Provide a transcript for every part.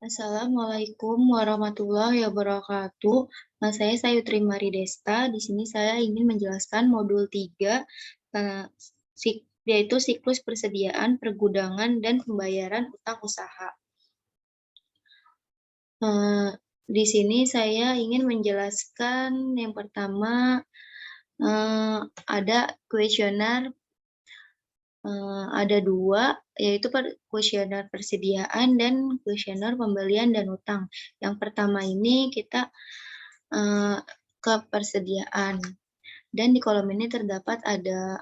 Assalamualaikum warahmatullahi wabarakatuh. Saya Sayutri Maridesta. Di sini saya ingin menjelaskan modul 3, yaitu siklus persediaan, pergudangan, dan pembayaran utang usaha. Di sini saya ingin menjelaskan yang pertama, ada kuesioner. Ada 2, yaitu kuesioner persediaan dan kuesioner pembelian dan utang. Yang pertama ini kita ke persediaan, dan di kolom ini terdapat ada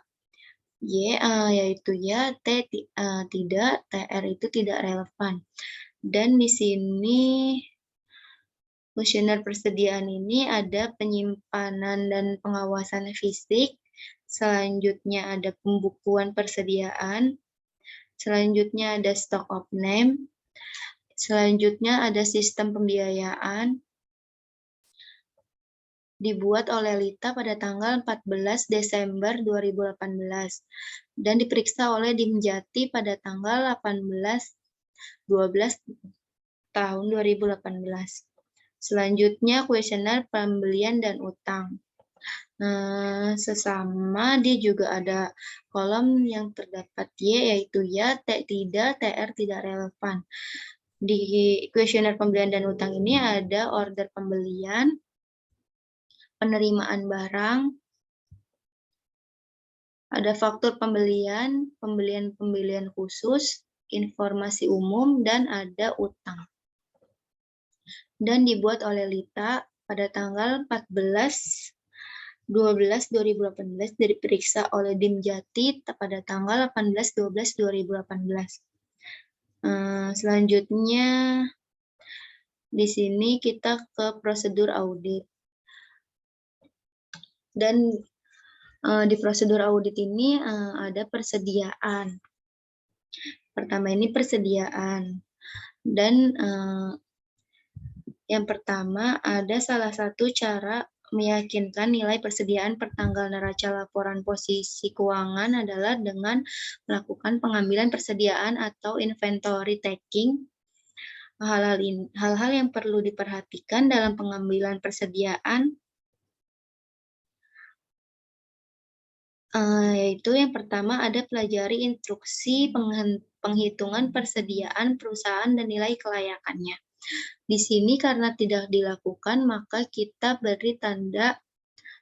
Y, yaitu ya, tidak, TR itu tidak relevan. Dan di sini kuesioner persediaan ini ada penyimpanan dan pengawasan fisik, selanjutnya ada pembukuan persediaan, selanjutnya ada stock of name, selanjutnya ada sistem pembiayaan, dibuat oleh Lita pada tanggal 14 Desember 2018, dan diperiksa oleh Dimjati pada tanggal 18/12 tahun 2018. Selanjutnya, kuesioner pembelian dan utang. Sesama dia juga ada kolom yang terdapat Y, yaitu ya, tidak, TR tidak relevan. Di kuesioner pembelian dan utang ini ada order pembelian, penerimaan barang, ada faktur pembelian, pembelian khusus, informasi umum, dan ada utang. Dan dibuat oleh Lita pada tanggal 14/12/2018, diperiksa oleh Dimjati pada tanggal 18/12/2018. Selanjutnya, di sini kita ke prosedur audit. Dan di prosedur audit ini ada persediaan. Pertama ini persediaan. Dan yang pertama ada salah satu cara meyakinkan nilai persediaan per tanggal neraca laporan posisi keuangan adalah dengan melakukan pengambilan persediaan atau inventory taking. Hal-hal yang perlu diperhatikan dalam pengambilan persediaan yaitu yang pertama ada pelajari instruksi penghitungan persediaan perusahaan dan nilai kelayakannya. Di sini karena tidak dilakukan, maka kita beri tanda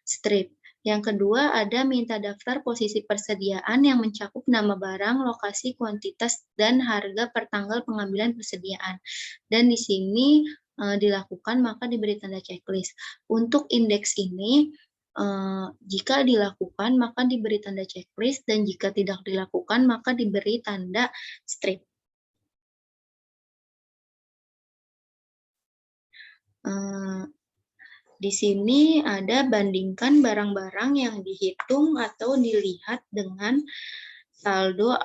strip. Yang kedua ada minta daftar posisi persediaan yang mencakup nama barang, lokasi, kuantitas, dan harga per tanggal pengambilan persediaan. Dan di sini dilakukan, maka diberi tanda checklist. Untuk indeks ini, jika dilakukan, maka diberi tanda checklist, dan jika tidak dilakukan, maka diberi tanda strip. Di sini ada bandingkan barang-barang yang dihitung atau dilihat dengan saldo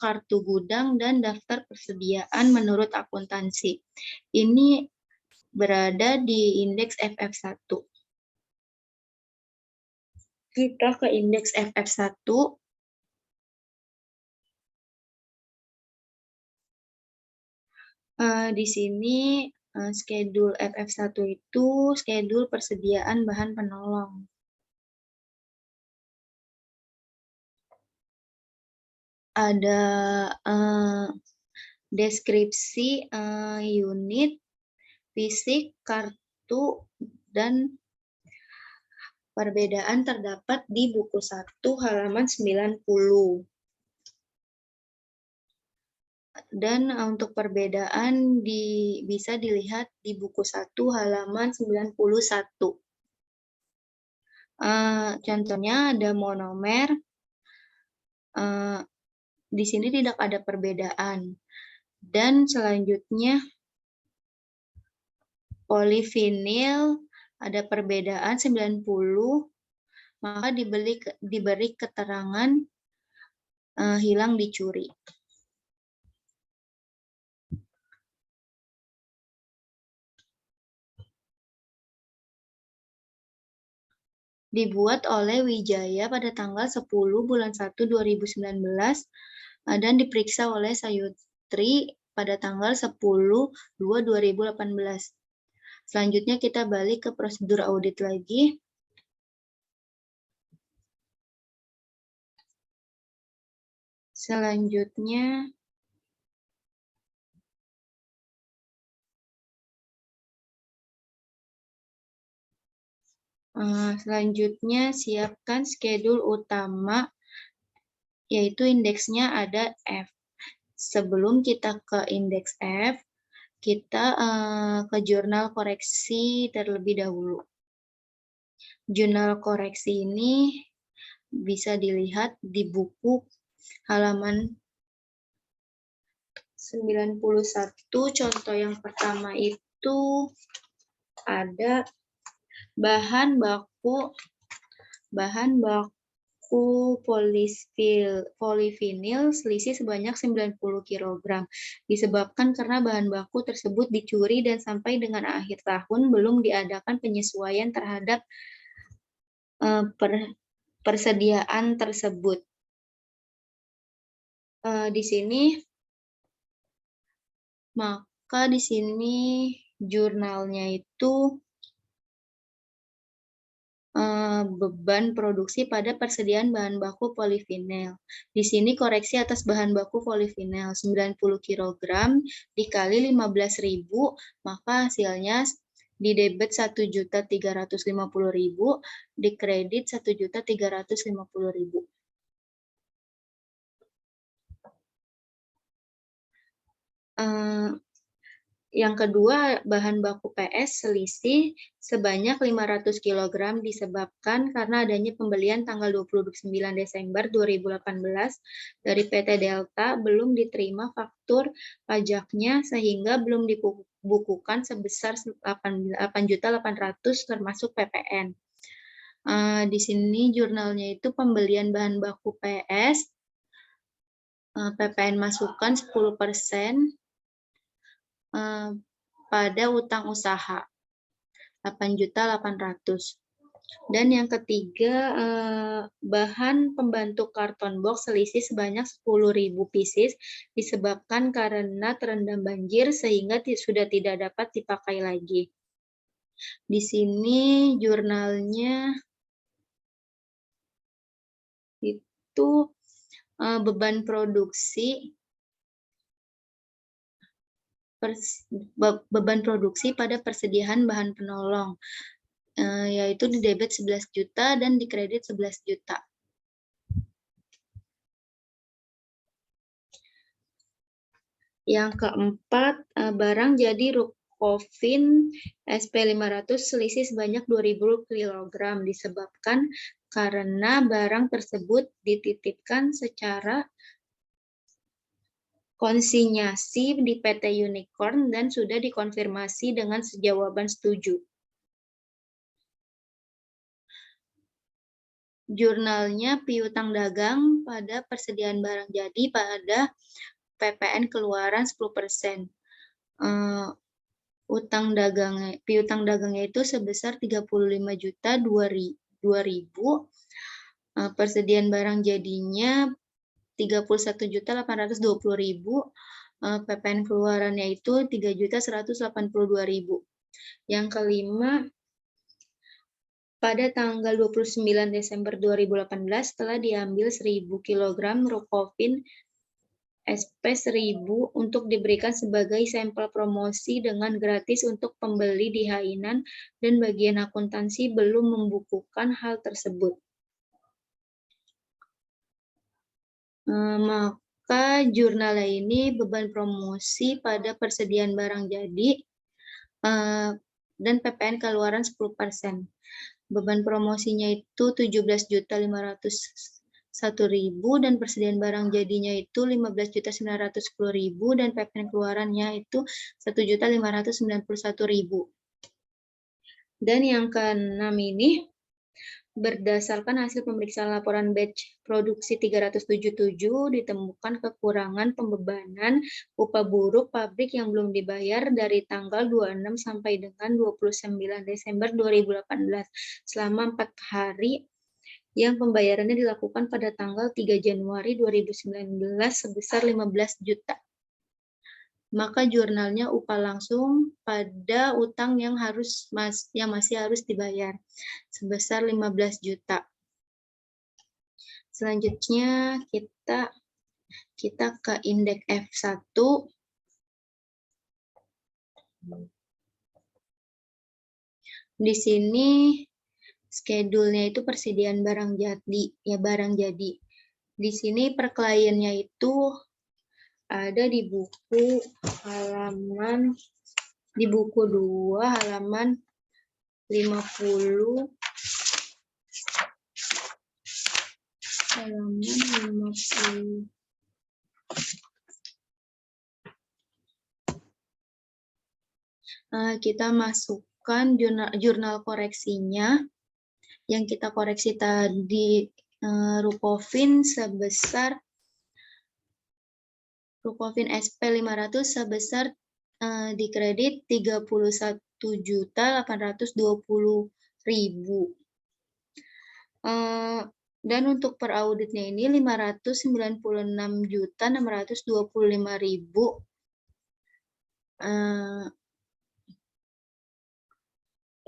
kartu gudang dan daftar persediaan menurut akuntansi. Ini berada di indeks FF1. Kita ke indeks FF1. Di sini schedule FF1 itu schedule persediaan bahan penolong. Ada deskripsi unit, fisik, kartu, dan perbedaan terdapat di buku 1 halaman 90. Dan untuk perbedaan bisa dilihat di buku 1 halaman 91. Contohnya ada monomer. Di sini tidak ada perbedaan. Dan selanjutnya polivinil ada perbedaan 90, maka diberi keterangan hilang dicuri. Dibuat oleh Wijaya pada tanggal 10 bulan 1 2019 dan diperiksa oleh Sayutri pada tanggal 10/2/2018. Selanjutnya kita balik ke prosedur audit lagi. Selanjutnya siapkan schedule utama, yaitu indeksnya ada F. Sebelum kita ke indeks F, kita ke jurnal koreksi terlebih dahulu. Jurnal koreksi ini bisa dilihat di buku halaman 91. Contoh yang pertama itu ada bahan baku polivinil selisih sebanyak 90 kg. Disebabkan karena bahan baku tersebut dicuri dan sampai dengan akhir tahun belum diadakan penyesuaian terhadap persediaan tersebut. Di sini jurnalnya itu beban produksi pada persediaan bahan baku polivinil. Di sini koreksi atas bahan baku polivinil 90 kg dikali 15.000, maka hasilnya di debit 1.350.000, di kredit 1.350.000. Yang kedua, bahan baku PS selisih sebanyak 500 kg disebabkan karena adanya pembelian tanggal 29 Desember 2018 dari PT Delta belum diterima faktur pajaknya sehingga belum dibukukan sebesar 8.800.000 termasuk PPN. Di sini jurnalnya itu pembelian bahan baku PS, PPN masukkan 10%, pada utang usaha 8.800.000. Dan yang ketiga, bahan pembantu karton box selisih sebanyak 10.000 pieces disebabkan karena terendam banjir sehingga sudah tidak dapat dipakai lagi. Di sini jurnalnya itu beban produksi pada persediaan bahan penolong, yaitu di debit 11 juta dan di kredit 11 juta. Yang keempat, barang jadi Rukofin SP500 selisih sebanyak 2.000 kg disebabkan karena barang tersebut dititipkan secara konsinyasi di PT Unicorn dan sudah dikonfirmasi dengan jawaban setuju. Jurnalnya piutang dagang pada persediaan barang jadi pada PPN keluaran 10%. Piutang dagangnya itu sebesar 35.002.000. Persediaan barang jadinya 31.820.000, PPN keluarannya itu 3.182.000. Yang kelima, pada tanggal 29 Desember 2018 telah diambil 1.000 kg Rukofin SP1000 untuk diberikan sebagai sampel promosi dengan gratis untuk pembeli di Hainan dan bagian akuntansi belum membukukan hal tersebut. Maka jurnal ini beban promosi pada persediaan barang jadi dan PPN keluaran 10%. Beban promosinya itu 17.501.000 dan persediaan barang jadinya itu 15.910.000 dan PPN keluarannya itu 1.591.000. Dan yang keenam ini, berdasarkan hasil pemeriksaan laporan batch produksi 377, ditemukan kekurangan pembebanan upah buruh pabrik yang belum dibayar dari tanggal 26 sampai dengan 29 Desember 2018 selama 4 hari yang pembayarannya dilakukan pada tanggal 3 Januari 2019 sebesar 15 juta. maka jurnalnya upah langsung pada utang yang masih harus dibayar sebesar 15 juta. Selanjutnya kita ke indeks F1. Di sini schedule-nya itu persediaan barang jadi. Di sini per kliennya itu ada di buku 2 halaman 50. Kita masukkan jurnal koreksinya yang kita koreksi tadi, Rukofin SP 500 sebesar dikredit 31.820.000. Dan untuk per auditnya ini 596.625.000.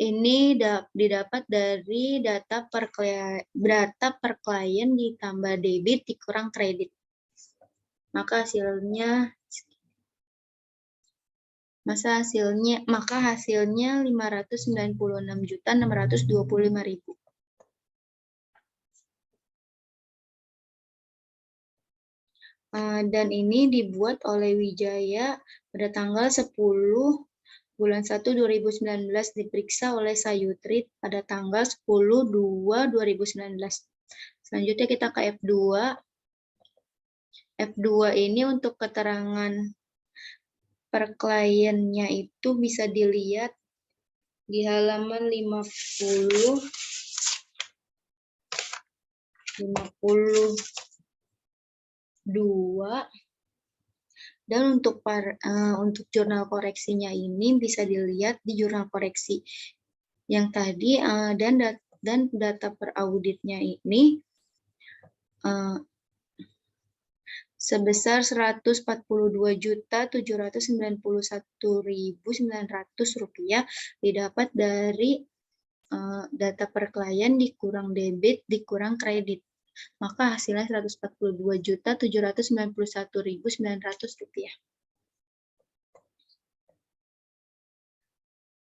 Ini didapat dari data per klien ditambah debit dikurang kredit. Maka hasilnya 596.625.000. Dan ini dibuat oleh Wijaya pada tanggal 10 bulan 1 2019, diperiksa oleh Sayutri pada tanggal 10/2/2019. Selanjutnya kita ke F2. F2 ini untuk keterangan per kliennya itu bisa dilihat di halaman 52. Dan untuk jurnal koreksinya ini bisa dilihat di jurnal koreksi yang tadi, dan data per auditnya ini sebesar 142.791.900 rupiah didapat dari data per klien dikurang debit dikurang kredit. Maka hasilnya 142.791.900 rupiah.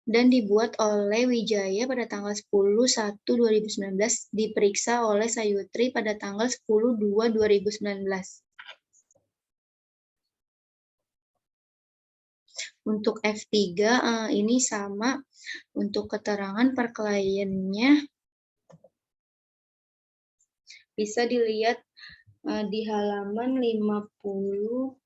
Dan dibuat oleh Wijaya pada tanggal 10/1/2019, diperiksa oleh Sayutri pada tanggal 10/2/2019. Untuk F3 ini sama, untuk keterangan per kliennya bisa dilihat di halaman 54.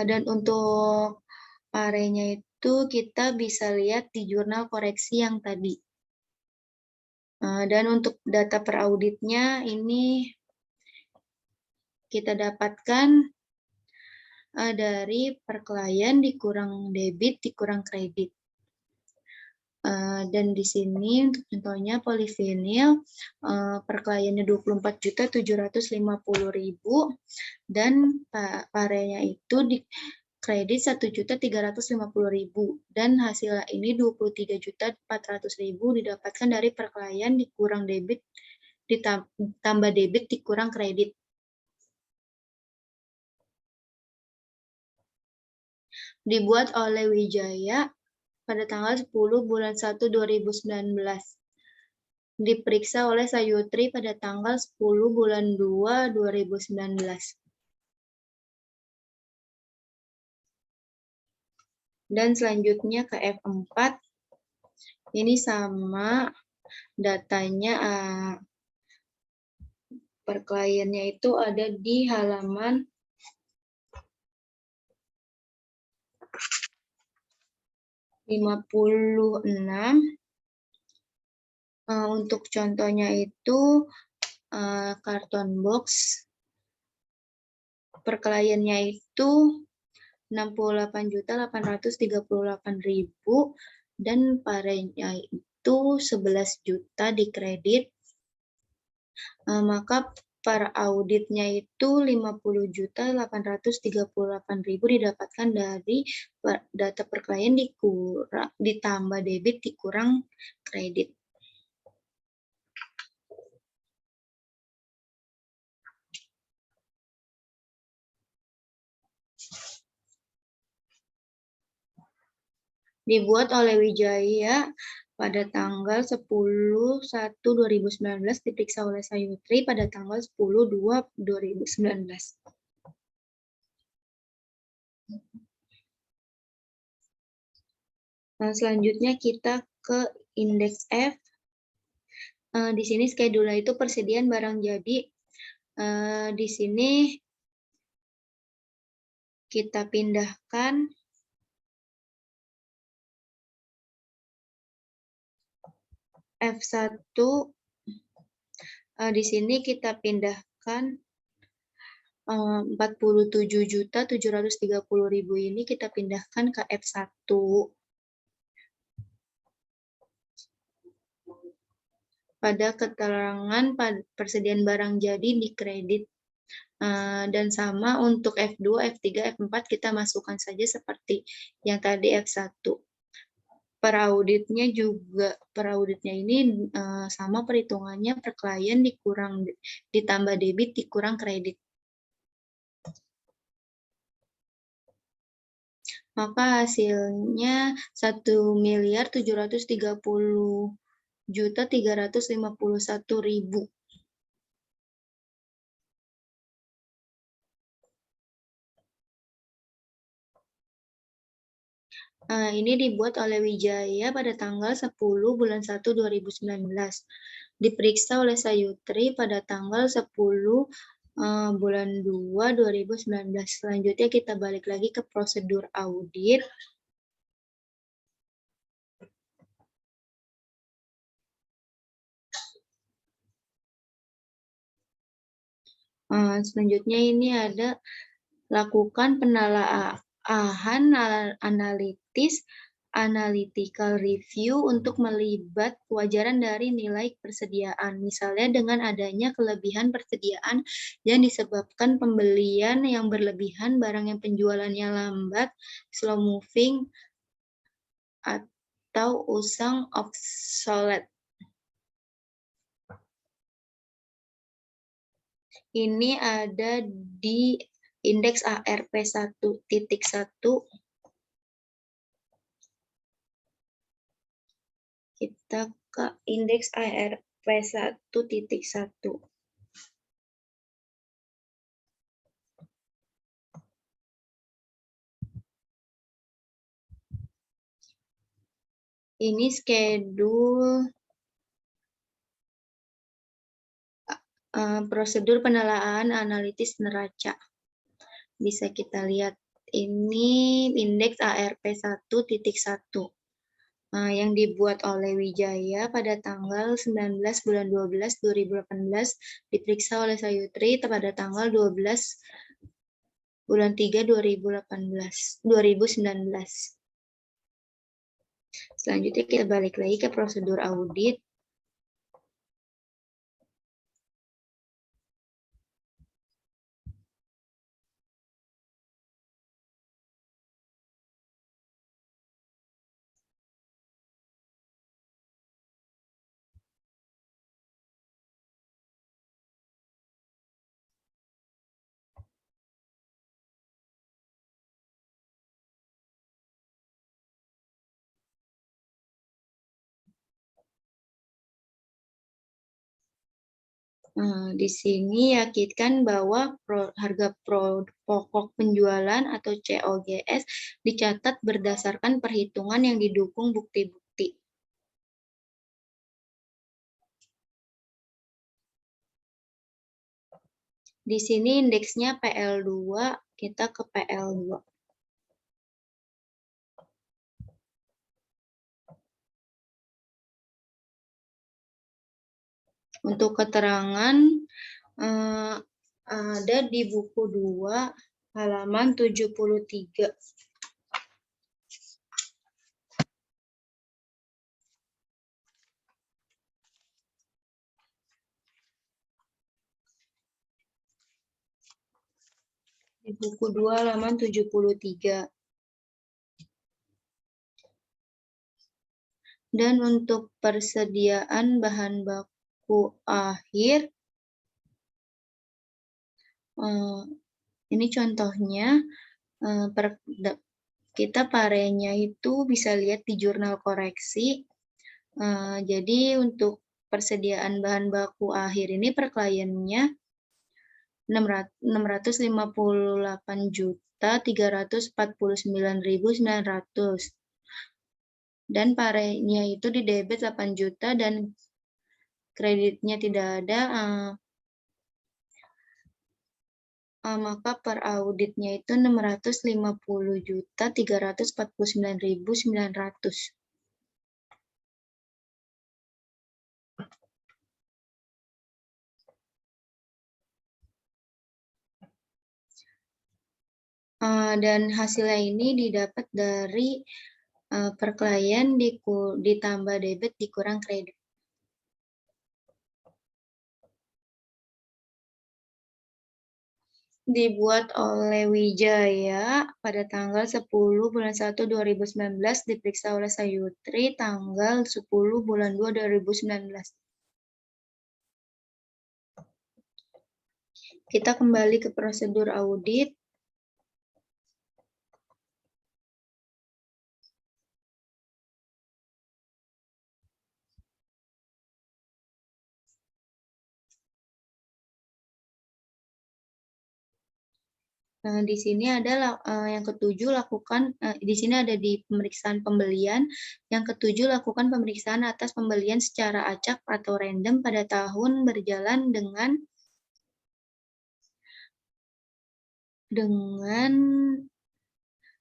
Dan untuk parenya itu kita bisa lihat di jurnal koreksi yang tadi. Dan untuk data per auditnya ini kita dapatkan dari per klien dikurang debit dikurang kredit. Dan di sini untuk contohnya polivinil per kliennya 24.750.000 dan parenya itu di kredit 1.350.000 dan hasil ini 23.400.000 didapatkan dari per klien dikurang debit ditambah debit dikurang kredit. Dibuat oleh Wijaya pada tanggal 10 bulan 1 2019. Diperiksa oleh Sayutri pada tanggal 10 bulan 2 2019. Dan selanjutnya ke F4. Ini sama datanya per kliennya itu ada di halaman 56. Untuk contohnya itu karton box per kliennya itu 68.838.000 dan parenya itu itu 11 juta di kredit, maka per auditnya itu 50.838.000 didapatkan dari data per klien ditambah debit dikurang kredit. Dibuat oleh Wijaya pada tanggal 10/1/2019, diperiksa oleh Sayutri pada tanggal 10/2/2019. Nah, selanjutnya kita ke indeks F. Di sini schedule itu persediaan barang jadi. Di sini kita pindahkan F1. Di sini kita pindahkan 47.730.000 ini kita pindahkan ke F1. Pada keterangan persediaan barang jadi di kredit. Dan sama untuk F2, F3, F4 kita masukkan saja seperti yang tadi F1. Per auditnya ini sama perhitungannya per klien ditambah debit dikurang kredit. Maka hasilnya 1.730.351.000. Ini dibuat oleh Wijaya pada tanggal 10/1/2019. Diperiksa oleh Sayutri pada tanggal 10/2/2019. Selanjutnya kita balik lagi ke prosedur audit. Selanjutnya ini ada lakukan penelaahan analytical review untuk melibat kewajaran dari nilai persediaan. Misalnya dengan adanya kelebihan persediaan yang disebabkan pembelian yang berlebihan, barang yang penjualannya lambat, slow moving, atau usang obsolete. Ini ada di indeks ARP 1.1. Kita ke indeks ARP 1.1. Ini schedule prosedur penelaahan analitis neraca. Bisa kita lihat ini indeks ARP 1.1. Yang dibuat oleh Wijaya pada tanggal 19/12/2018, diperiksa oleh Sayutri pada tanggal 12/3/2019. Selanjutnya kita balik lagi ke prosedur audit. Di sini yakinkan bahwa harga pokok penjualan atau COGS dicatat berdasarkan perhitungan yang didukung bukti-bukti. Di sini indeksnya PL2, kita ke PL2. Untuk keterangan ada di buku 2 halaman 73. Di buku 2 halaman 73. Dan untuk persediaan bahan baku akhir, ini contohnya, kita parenya itu bisa lihat di jurnal koreksi. Jadi untuk persediaan bahan baku akhir ini per kliennya 658.349.900. Dan parenya itu di debit 8 juta dan kreditnya tidak ada, maka per auditnya itu 650.349.900. Dan hasilnya ini didapat dari per klien ditambah debit dikurang kredit. Dibuat oleh Wijaya pada tanggal 10 bulan 1 2019, diperiksa oleh Sayutri tanggal 10 bulan 2 2019. Kita kembali ke prosedur audit. Di sini ada yang ketujuh, lakukan di sini ada di pemeriksaan pembelian. Yang ketujuh, lakukan pemeriksaan atas pembelian secara acak atau random pada tahun berjalan dengan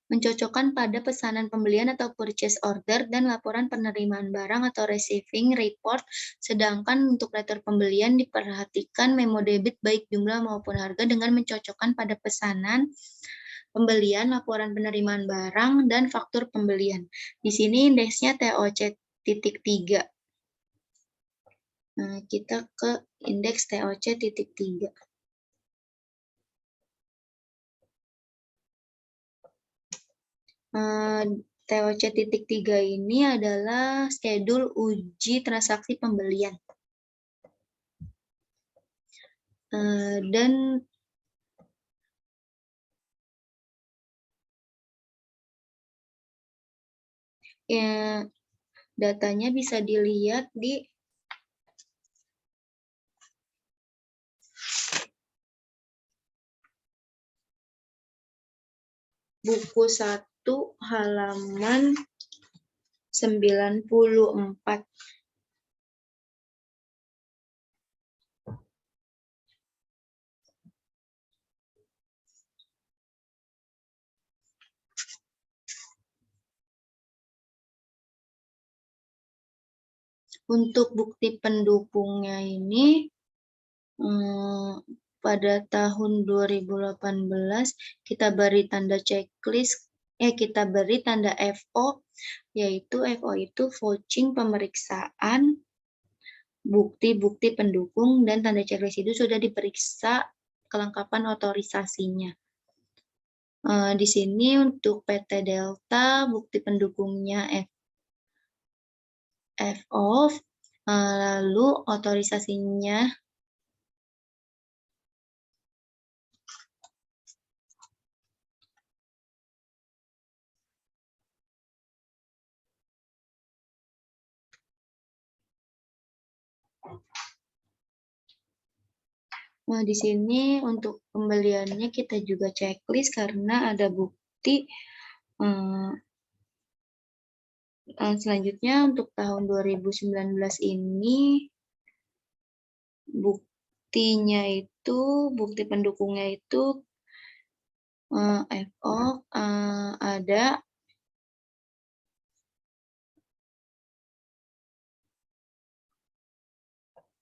mencocokkan pada pesanan pembelian atau purchase order dan laporan penerimaan barang atau receiving report, sedangkan untuk letter pembelian diperhatikan memo debit baik jumlah maupun harga dengan mencocokkan pada pesanan pembelian, laporan penerimaan barang, dan faktur pembelian. Di sini indeksnya TOC.3. Nah, kita ke indeks TOC.3. TOC.3 ini adalah schedule uji transaksi pembelian. Dan datanya bisa dilihat di buku 1 halaman 94. Untuk bukti pendukungnya ini pada tahun 2018 kita beri tanda checklist, kita beri tanda FO, yaitu FO itu vouching pemeriksaan bukti-bukti pendukung, dan tanda checklist itu sudah diperiksa kelengkapan otorisasinya. Di sini untuk PT Delta bukti pendukungnya FO, lalu otorisasinya di sini untuk pembeliannya kita juga checklist karena ada bukti. Selanjutnya untuk tahun 2019 ini bukti pendukungnya itu FO ada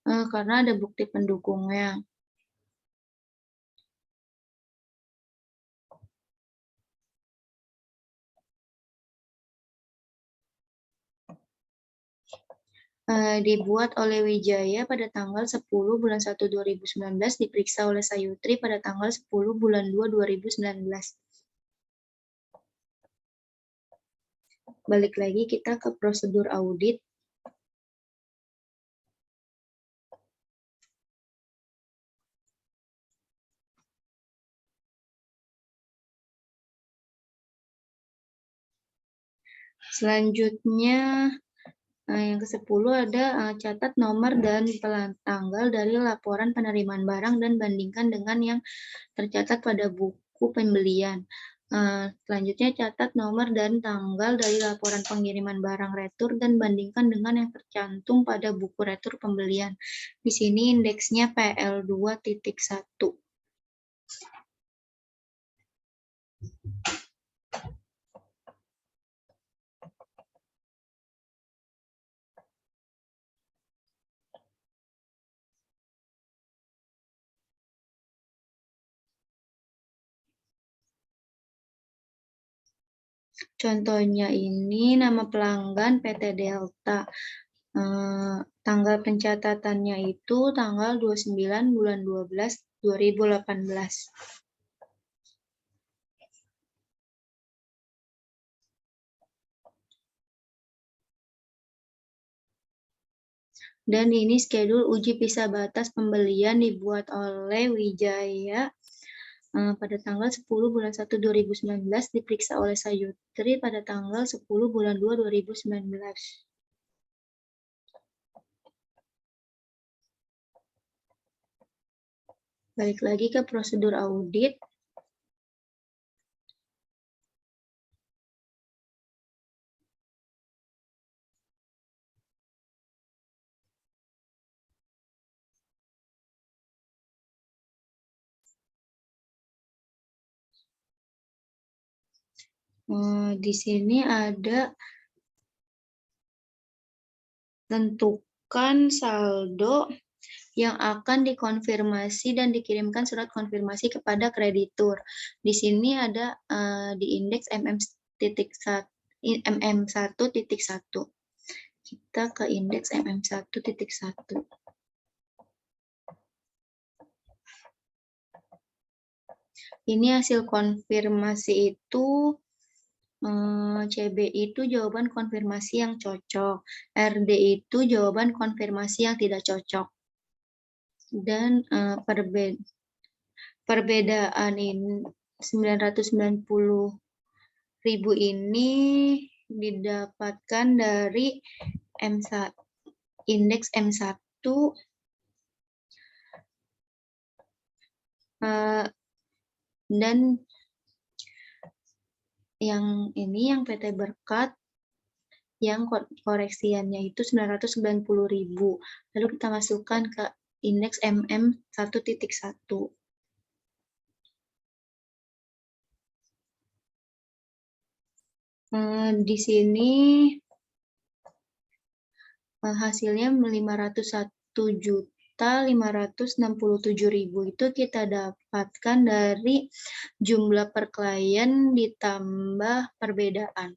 karena ada bukti pendukungnya. dibuat oleh Wijaya pada tanggal 10 bulan 1 2019, diperiksa oleh Sayutri pada tanggal 10 bulan 2 2019. Balik lagi kita ke prosedur audit. Selanjutnya, yang ke-10 ada catat nomor dan tanggal dari laporan penerimaan barang dan bandingkan dengan yang tercatat pada buku pembelian. Selanjutnya, catat nomor dan tanggal dari laporan pengiriman barang retur dan bandingkan dengan yang tercantum pada buku retur pembelian. Di sini indeksnya PL2.1. Contohnya ini nama pelanggan PT Delta. Tanggal pencatatannya itu tanggal 29 bulan 12 2018. Dan ini schedule uji pisah batas pembelian dibuat oleh Wijaya pada tanggal 10 bulan 1 2019, diperiksa oleh Sayutri pada tanggal 10 bulan 2 2019. Balik lagi ke prosedur audit. Di sini ada tentukan saldo yang akan dikonfirmasi dan dikirimkan surat konfirmasi kepada kreditur. Di sini ada di indeks MM1.1. Kita ke indeks MM1.1. Ini hasil konfirmasi itu, CB itu jawaban konfirmasi yang cocok, RD itu jawaban konfirmasi yang tidak cocok. Dan perbedaan ini 990.000 ini didapatkan dari indeks M1 dan yang ini yang PT Berkat yang koreksiannya itu 990.000. Lalu kita masukkan ke indeks MM1.1. Di sini hasilnya 501.567.000 itu kita dapatkan dari jumlah per klien ditambah perbedaan.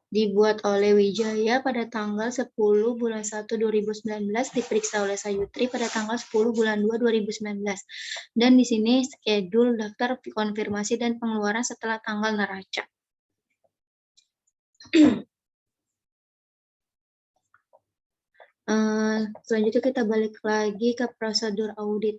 Dibuat oleh Wijaya pada tanggal 10 bulan 1 2019, diperiksa oleh Sayutri pada tanggal 10 bulan 2 2019. Dan di sini schedule daftar konfirmasi dan pengeluaran setelah tanggal neraca. Selanjutnya kita balik lagi ke prosedur audit.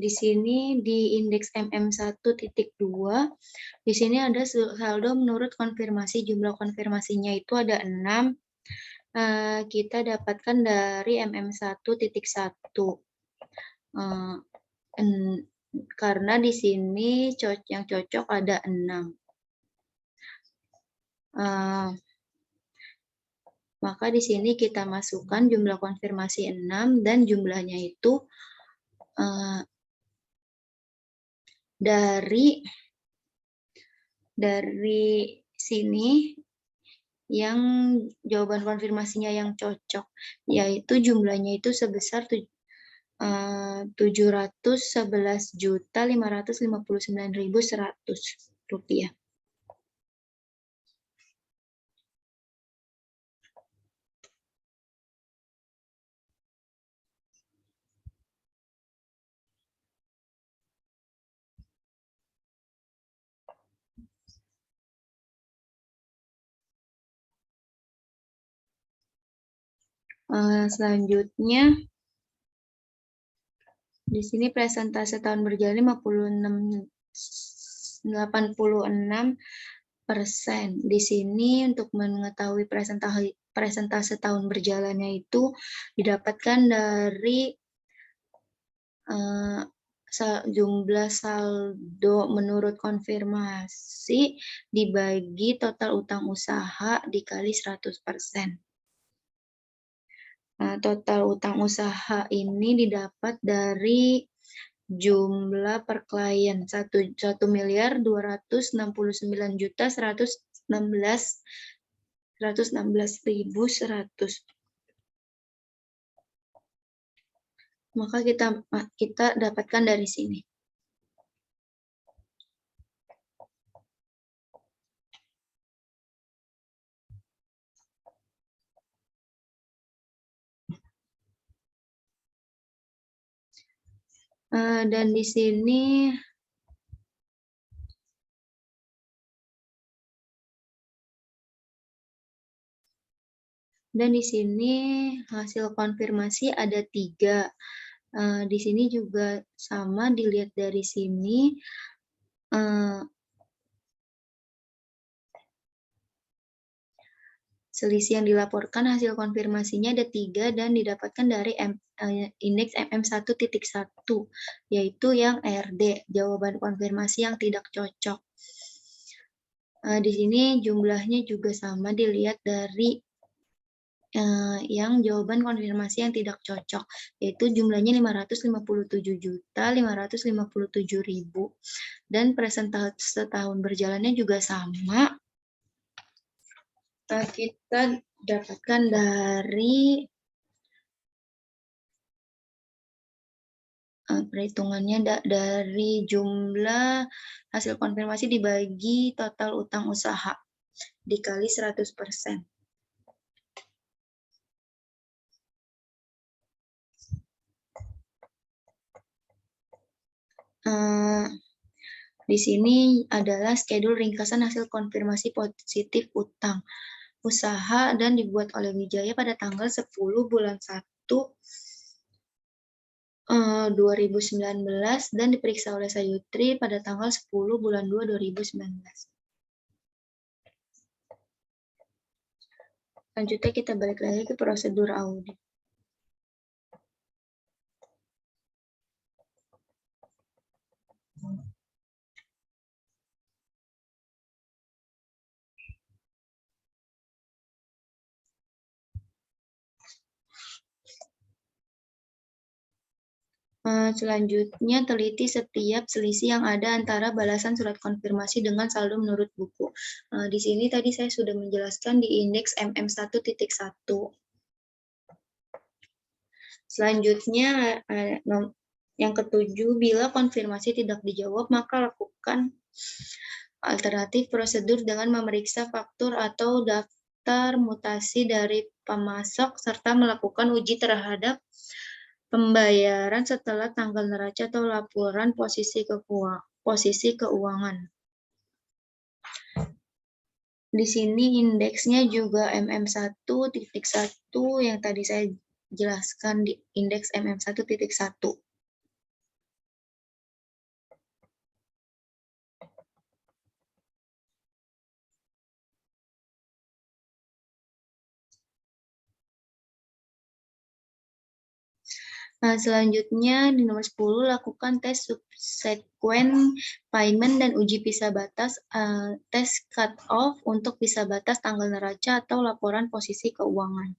Di sini di indeks MM1.2, di sini ada saldo menurut konfirmasi. Jumlah konfirmasinya itu ada 6. Kita dapatkan dari MM1.1. Karena di sini yang cocok ada 6. Maka di sini kita masukkan jumlah konfirmasi 6 dan jumlahnya itu dari sini yang jawaban konfirmasinya yang cocok, yaitu jumlahnya itu sebesar 711.559.100 rupiah. Selanjutnya, di sini presentase tahun berjalan 86%. Di sini untuk mengetahui presentase tahun berjalannya itu didapatkan dari jumlah saldo menurut konfirmasi dibagi total utang usaha dikali 100%. Total utang usaha ini didapat dari jumlah per klien 1.1.1.116.100. Maka kita dapatkan dari sini. Dan di sini hasil konfirmasi ada 3. Di sini juga sama, dilihat dari sini. Selisih yang dilaporkan hasil konfirmasinya ada 3 dan didapatkan dari indeks MM1.1, yaitu yang RD, jawaban konfirmasi yang tidak cocok. Di sini jumlahnya juga sama, dilihat dari yang jawaban konfirmasi yang tidak cocok, yaitu jumlahnya 557.557.000 dan presentase tahun berjalannya juga sama. Kita dapatkan dari perhitungannya dari jumlah hasil konfirmasi dibagi total utang usaha dikali 100%. Di sini adalah schedule ringkasan hasil konfirmasi positif utang usaha dan dibuat oleh Wijaya pada tanggal 10 bulan 1 2019 dan diperiksa oleh Sayutri pada tanggal 10 bulan 2 2019. Selanjutnya kita balik lagi ke prosedur audit. Selanjutnya, teliti setiap selisih yang ada antara balasan surat konfirmasi dengan saldo menurut buku. Di sini tadi saya sudah menjelaskan di indeks MM1.1. Selanjutnya, yang ketujuh, bila konfirmasi tidak dijawab, maka lakukan alternatif prosedur dengan memeriksa faktur atau daftar mutasi dari pemasok serta melakukan uji terhadap pembayaran setelah tanggal neraca atau laporan posisi keuangan. Di sini indeksnya juga MM1.1 yang tadi saya jelaskan di indeks MM1.1. Selanjutnya di nomor 10 lakukan tes subsequent payment dan uji visa batas tes cut off untuk visa batas tanggal neraca atau laporan posisi keuangan.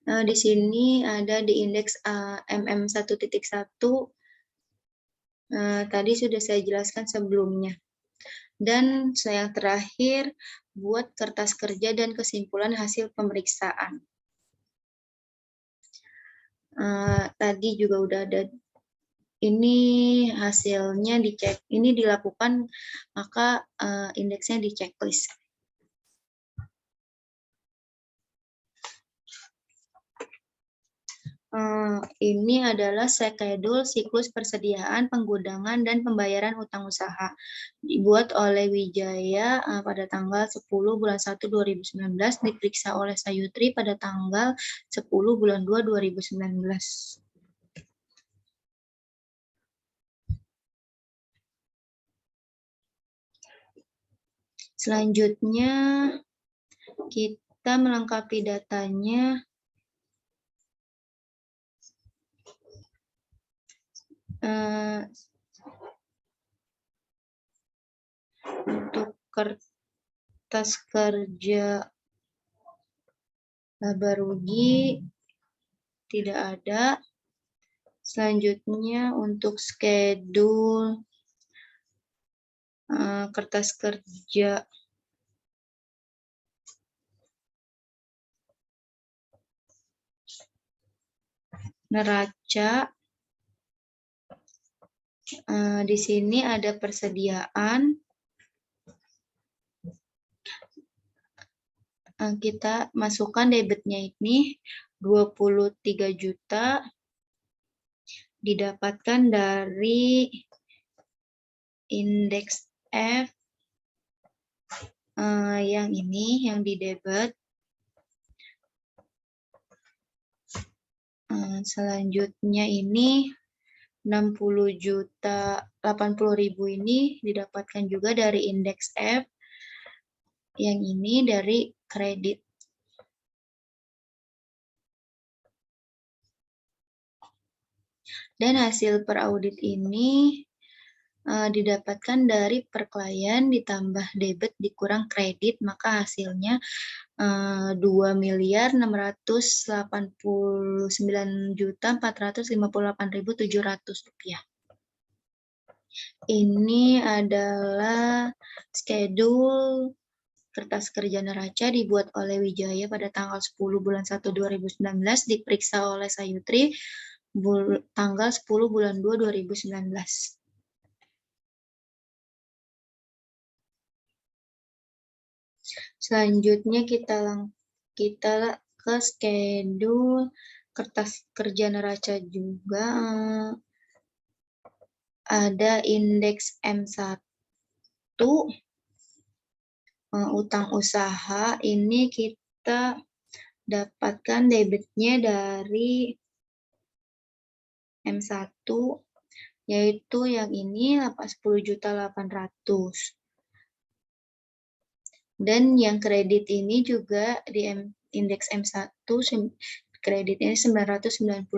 Di sini ada di indeks MM1.1 tadi sudah saya jelaskan sebelumnya. Dan yang terakhir, buat kertas kerja dan kesimpulan hasil pemeriksaan. Tadi juga udah ada, ini hasilnya dicek, ini dilakukan, maka indeksnya di checklist. Ini adalah skedul siklus persediaan, penggunaan, dan pembayaran utang usaha. Dibuat oleh Wijaya pada tanggal 10 bulan 1 2019, diperiksa oleh Sayutri pada tanggal 10 bulan 2 2019. Selanjutnya, kita melengkapi datanya untuk kertas kerja laba rugi tidak ada. Selanjutnya untuk skedul kertas kerja neraca, di sini ada persediaan. Kita masukkan debitnya ini 23 juta didapatkan dari indeks F yang ini yang di debit. Selanjutnya ini 60 juta 80.000 ini didapatkan juga dari indeks F yang ini dari kredit. Dan hasil per audit ini didapatkan dari per klien ditambah debit dikurang kredit, maka hasilnya 2.689.458.700 rupiah. Ini adalah skedul kertas kerja neraca dibuat oleh Wijaya pada tanggal 10 bulan 1 2019, diperiksa oleh Sayutri tanggal 10 bulan 2 2019. Selanjutnya kita ke skedul kertas kerja neraca juga. Ada indeks M1 utang usaha, ini kita dapatkan debitnya dari M1 yaitu yang ini 10.800.000. Dan yang kredit ini juga di indeks M1 kreditnya 990.000.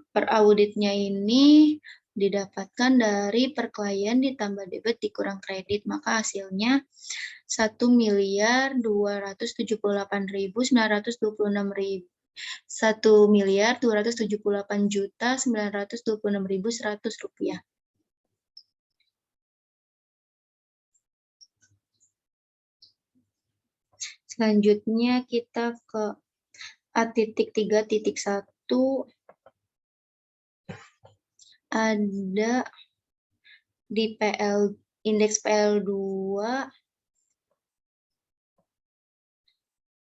Per auditnya ini didapatkan dari per klien ditambah debit dikurang kredit, maka hasilnya 1.278.926.100 rupiah. Selanjutnya kita ke A.3.1 ada di indeks PL2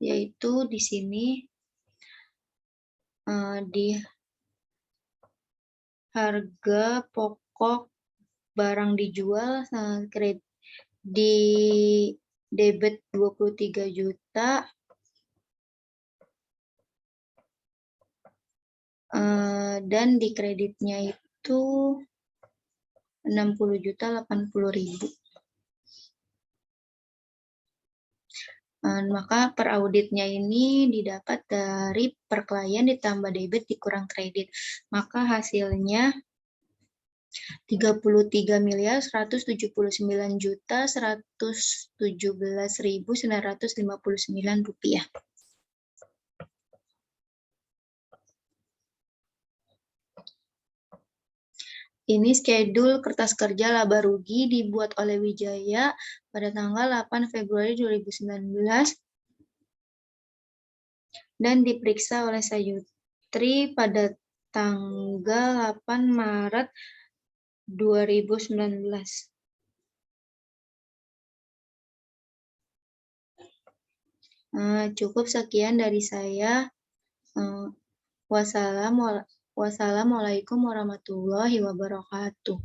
yaitu di sini di harga pokok barang dijual di debit 23 juta dan di kreditnya itu 60.080.000. Maka per auditnya ini didapat dari per klien ditambah debit dikurang kredit. Maka hasilnya 33.179.117.959 rupiah. Ini schedule kertas kerja laba rugi dibuat oleh Wijaya pada tanggal 8 Februari 2019 dan diperiksa oleh Sayutri pada tanggal 8 Maret 2019. Cukup sekian dari saya. Wassalamualaikum warahmatullahi wabarakatuh.